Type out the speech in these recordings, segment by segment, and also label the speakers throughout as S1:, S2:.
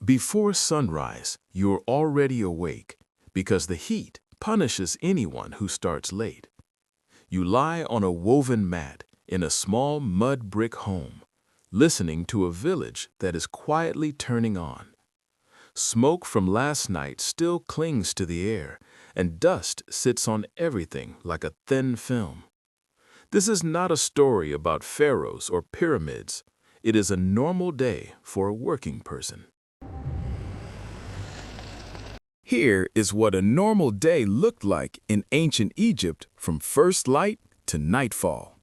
S1: Before sunrise, you're already awake because the heat punishes anyone who starts late. You lie on a woven mat in a small mud brick home, listening to a village that is quietly turning on. Smoke from last night still clings to the air, and dust sits on everything like a thin film. This is not a story about pharaohs or pyramids. It is a normal day for a working person. Here is what a normal day looked like in ancient Egypt from first light to nightfall.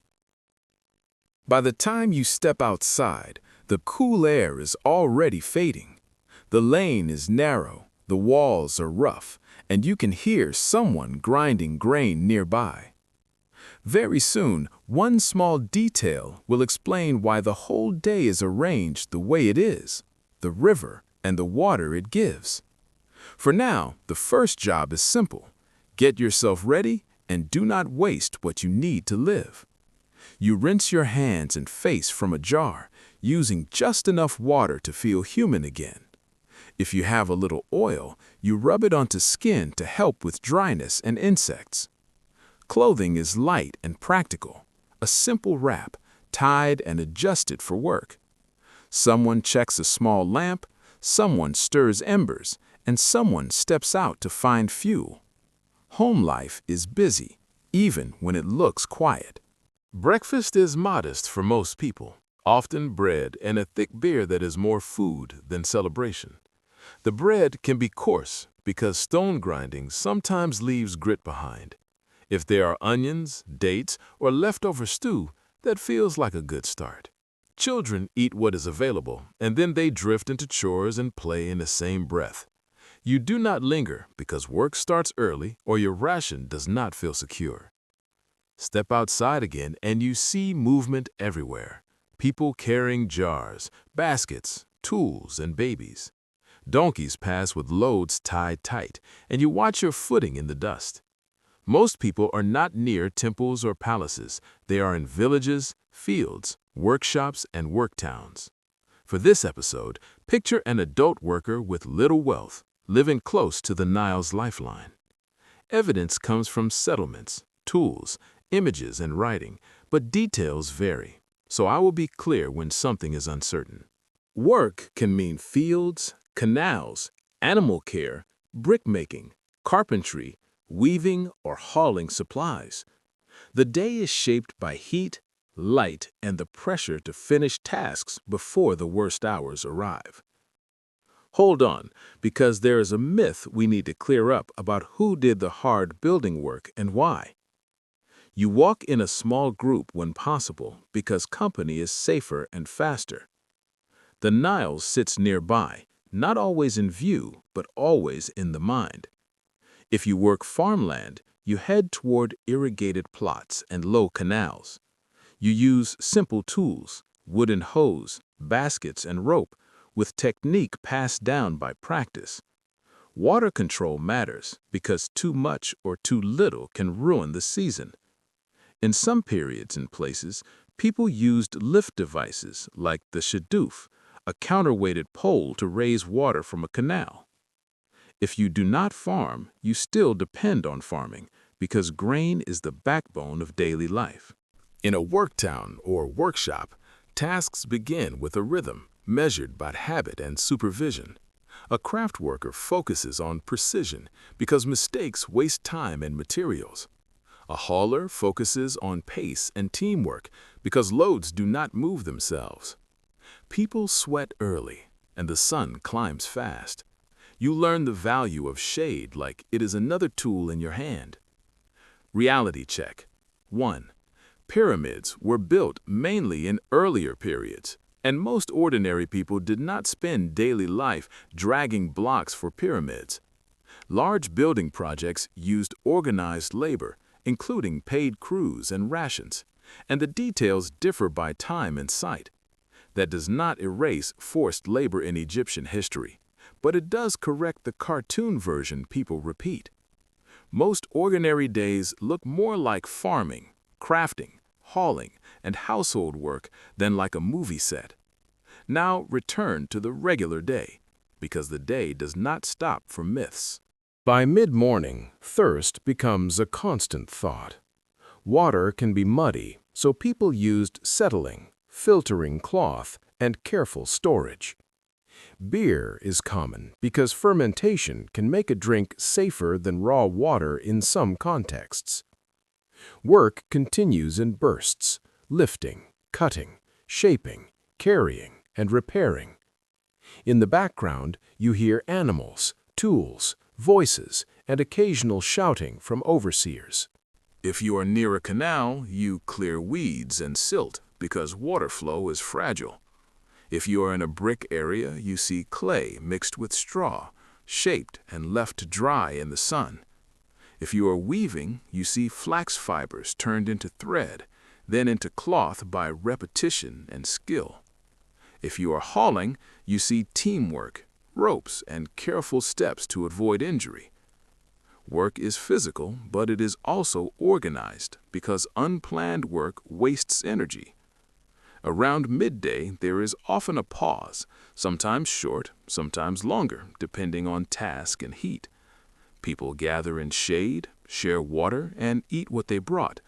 S1: By the time you step outside, the cool air is already fading. The lane is narrow, the walls are rough, and you can hear someone grinding grain nearby. Very soon, one small detail will explain why the whole day is arranged the way it is, the river and the water it gives. For now, the first job is simple. Get yourself ready and do not waste what you need to live. You rinse your hands and face from a jar, using just enough water to feel human again. If you have a little oil, you rub it onto skin to help with dryness and insects. Clothing is light and practical, a simple wrap, tied and adjusted for work. Someone checks a small lamp, someone stirs embers, and someone steps out to find fuel. Home life is busy, even when it looks quiet. Breakfast is modest for most people, often bread and a thick beer that is more food than celebration. The bread can be coarse because stone grinding sometimes leaves grit behind. If there are onions, dates, or leftover stew, that feels like a good start. Children eat what is available, and then they drift into chores and play in the same breath. You do not linger because work starts early or your ration does not feel secure. Step outside again and you see movement everywhere. People carrying jars, baskets, tools, and babies. Donkeys pass with loads tied tight, and you watch your footing in the dust. Most people are not near temples or palaces. They are in villages, fields, workshops, and work towns. For this episode, picture an adult worker with little wealth, living close to the Nile's lifeline. Evidence comes from settlements, tools, images, and writing, but details vary, so I will be clear when something is uncertain. Work can mean fields, canals, animal care, brickmaking, carpentry, weaving, or hauling supplies. The day is shaped by heat, light, and the pressure to finish tasks before the worst hours arrive. Hold on, because there is a myth we need to clear up about who did the hard building work and why. You walk in a small group when possible because company is safer and faster. The Nile sits nearby, not always in view, but always in the mind. If you work farmland, you head toward irrigated plots and low canals. You use simple tools, wooden hose, baskets, and rope, with technique passed down by practice. Water control matters because too much or too little can ruin the season. In some periods and places, people used lift devices like the shadoof, a counterweighted pole to raise water from a canal. If you do not farm, you still depend on farming because grain is the backbone of daily life. In a worktown or workshop, tasks begin with a rhythm measured by habit and supervision. A craft worker focuses on precision because mistakes waste time and materials. A hauler focuses on pace and teamwork because loads do not move themselves. People sweat early, and the sun climbs fast. You learn the value of shade like it is another tool in your hand. Reality check. 1. Pyramids were built mainly in earlier periods, and most ordinary people did not spend daily life dragging blocks for pyramids. Large building projects used organized labor, including paid crews and rations, and the details differ by time and site. That does not erase forced labor in Egyptian history, but it does correct the cartoon version people repeat. Most ordinary days look more like farming, crafting, hauling, and household work than like a movie set. Now return to the regular day. because the day does not stop for myths.
S2: By mid-morning, thirst becomes a constant thought. Water can be muddy, so people used settling, filtering cloth, and careful storage. Beer is common because fermentation can make a drink safer than raw water in some contexts. Work continues in bursts, lifting, cutting, shaping, carrying, and repairing. In the background, you hear animals, tools, voices, and occasional shouting from overseers.
S1: If you are near a canal, you clear weeds and silt because water flow is fragile. If you are in a brick area, you see clay mixed with straw, shaped and left to dry in the sun. If you are weaving, you see flax fibers turned into thread, then into cloth by repetition and skill. If you are hauling, you see teamwork, ropes, and careful steps to avoid injury. Work is physical, but it is also organized because unplanned work wastes energy. Around midday, there is often a pause, sometimes short, sometimes longer, depending on task and heat. People gather in shade, share water, and eat what they brought.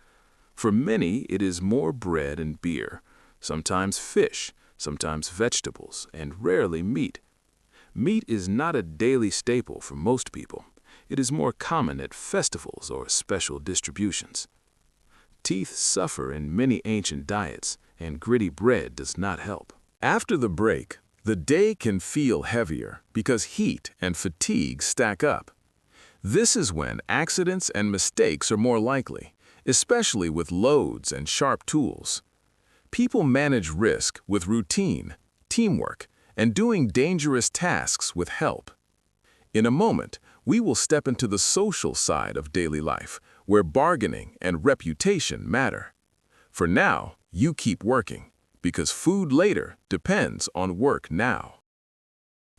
S1: For many, it is more bread and beer, sometimes fish, sometimes vegetables, and rarely meat. Meat is not a daily staple for most people. It is more common at festivals or special distributions. Teeth suffer in many ancient diets, and gritty bread does not help. After the break, the day can feel heavier because heat and fatigue stack up. This is when accidents and mistakes are more likely, especially with loads and sharp tools. People manage risk with routine, teamwork, and doing dangerous tasks with help. In a moment, we will step into the social side of daily life, where bargaining and reputation matter. For now, you keep working, because food later depends on work now.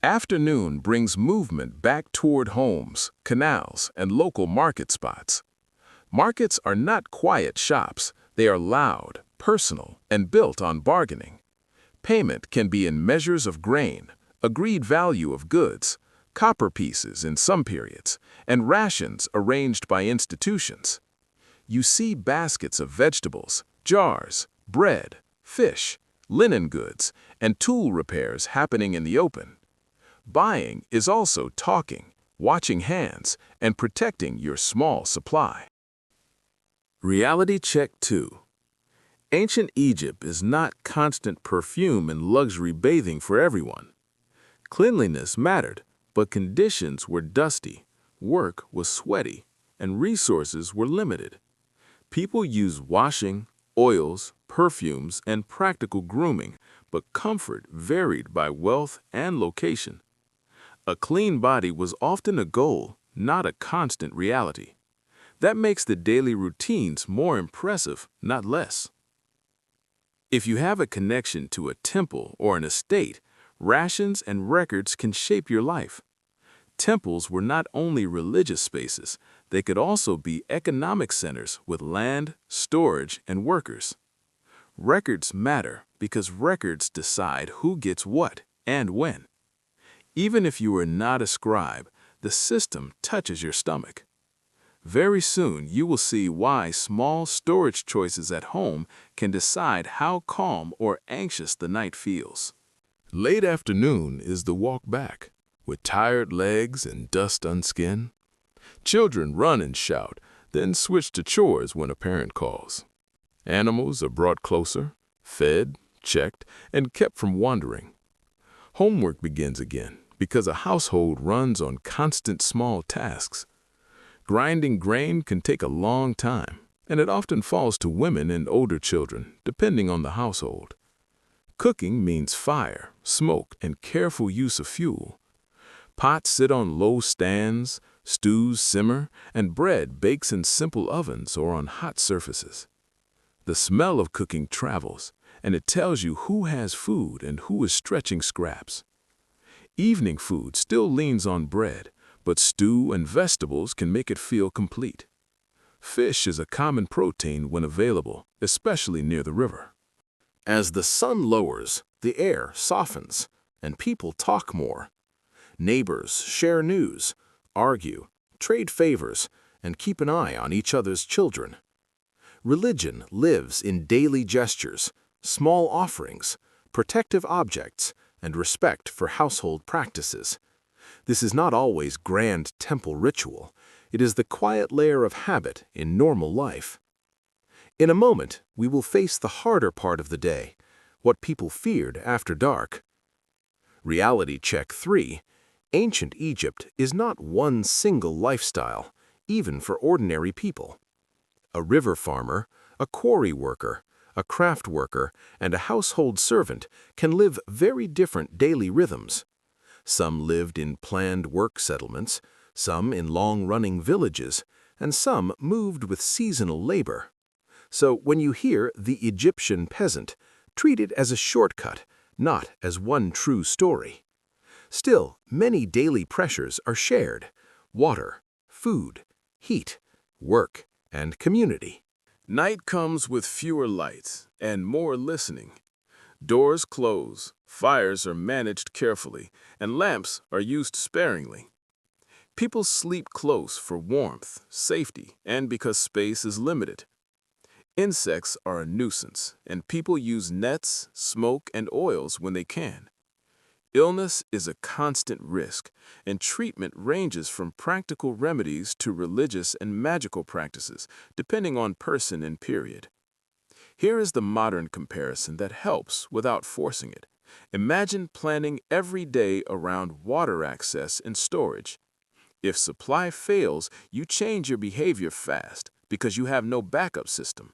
S1: Afternoon brings movement back toward homes, canals, and local market spots. Markets are not quiet shops. They are loud, personal, and built on bargaining. Payment can be in measures of grain, agreed value of goods, copper pieces in some periods, and rations arranged by institutions. You see baskets of vegetables, jars, bread, fish, linen goods, and tool repairs happening in the open. Buying is also talking, watching hands, and protecting your small supply. Reality check 2. Ancient Egypt is not constant perfume and luxury bathing for everyone. Cleanliness mattered, but conditions were dusty, work was sweaty, and resources were limited. People used washing, oils, perfumes, and practical grooming, but comfort varied by wealth and location. A clean body was often a goal, not a constant reality. That makes the daily routines more impressive, not less. If you have a connection to a temple or an estate, rations and records can shape your life. Temples were not only religious spaces, they could also be economic centers with land, storage, and workers. Records matter because records decide who gets what and when. Even if you are not a scribe, the system touches your stomach. Very soon, you will see why small storage choices at home can decide how calm or anxious the night feels. Late afternoon is the walk back, with tired legs and dust on skin. Children run and shout, then switch to chores when a parent calls. Animals are brought closer, fed, checked, and kept from wandering. Homework begins again because a household runs on constant small tasks. Grinding grain can take a long time, and it often falls to women and older children, depending on the household. Cooking means fire, smoke, and careful use of fuel. Pots sit on low stands, stews simmer, and bread bakes in simple ovens or on hot surfaces. The smell of cooking travels, and it tells you who has food and who is stretching scraps. Evening food still leans on bread, but stew and vegetables can make it feel complete. Fish is a common protein when available, especially near the river. As the sun lowers, the air softens, and people talk more.
S2: Neighbors share news, argue, trade favors, and keep an eye on each other's children. Religion lives in daily gestures, small offerings, protective objects, and respect for household practices. This is not always grand temple ritual. It is the quiet layer of habit in normal life. In a moment, we will face the harder part of the day, what people feared after dark. Reality check 3. Ancient Egypt is not one single lifestyle, even for ordinary people. A river farmer, a quarry worker, a craft worker, and a household servant can live very different daily rhythms. Some lived in planned work settlements, some in long-running villages, and some moved with seasonal labor. So when you hear the Egyptian peasant, treat it as a shortcut, not as one true story. Still, many daily pressures are shared: water, food, heat, work, and community.
S1: Night comes with fewer lights and more listening. Doors close, fires are managed carefully, and lamps are used sparingly. People sleep close for warmth, safety, and because space is limited. Insects are a nuisance, and people use nets, smoke, and oils when they can. Illness is a constant risk, and treatment ranges from practical remedies to religious and magical practices, depending on person and period. Here is the modern comparison that helps without forcing it. Imagine planning every day around water access and storage. If supply fails, you change your behavior fast because you have no backup system.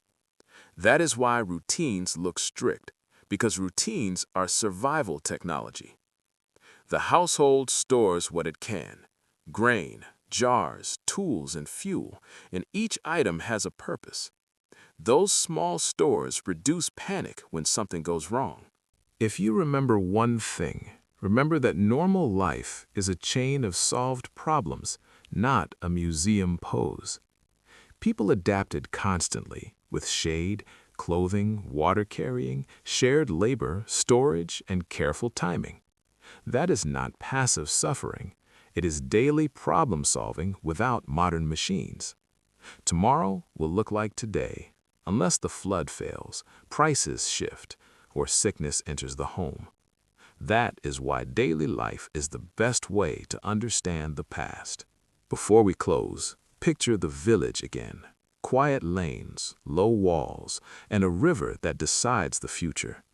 S1: That is why routines look strict, because routines are survival technology. The household stores what it can: grain, jars, tools, and fuel, and each item has a purpose. Those small stores reduce panic when something goes wrong.
S2: If you remember one thing, remember that normal life is a chain of solved problems, not a museum pose. People adapted constantly with shade, clothing, water carrying, shared labor, storage, and careful timing. That is not passive suffering. It is daily problem solving without modern machines. Tomorrow will look like today, unless the flood fails, prices shift, or sickness enters the home. That is why daily life is the best way to understand the past. Before we close, picture the village again. Quiet lanes, low walls, and a river that decides the future.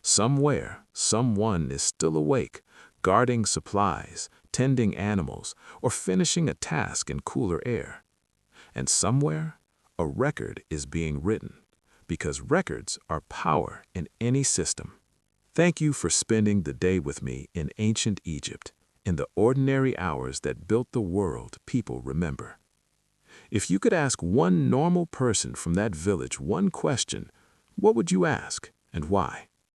S2: Somewhere, someone is still awake, guarding supplies, tending animals, or finishing a task in cooler air. And somewhere, a record is being written, because records are power in any system. Thank you for spending the day with me in ancient Egypt, in the ordinary hours that built the world people remember. If you could ask one normal person from that village one question, what would you ask and why?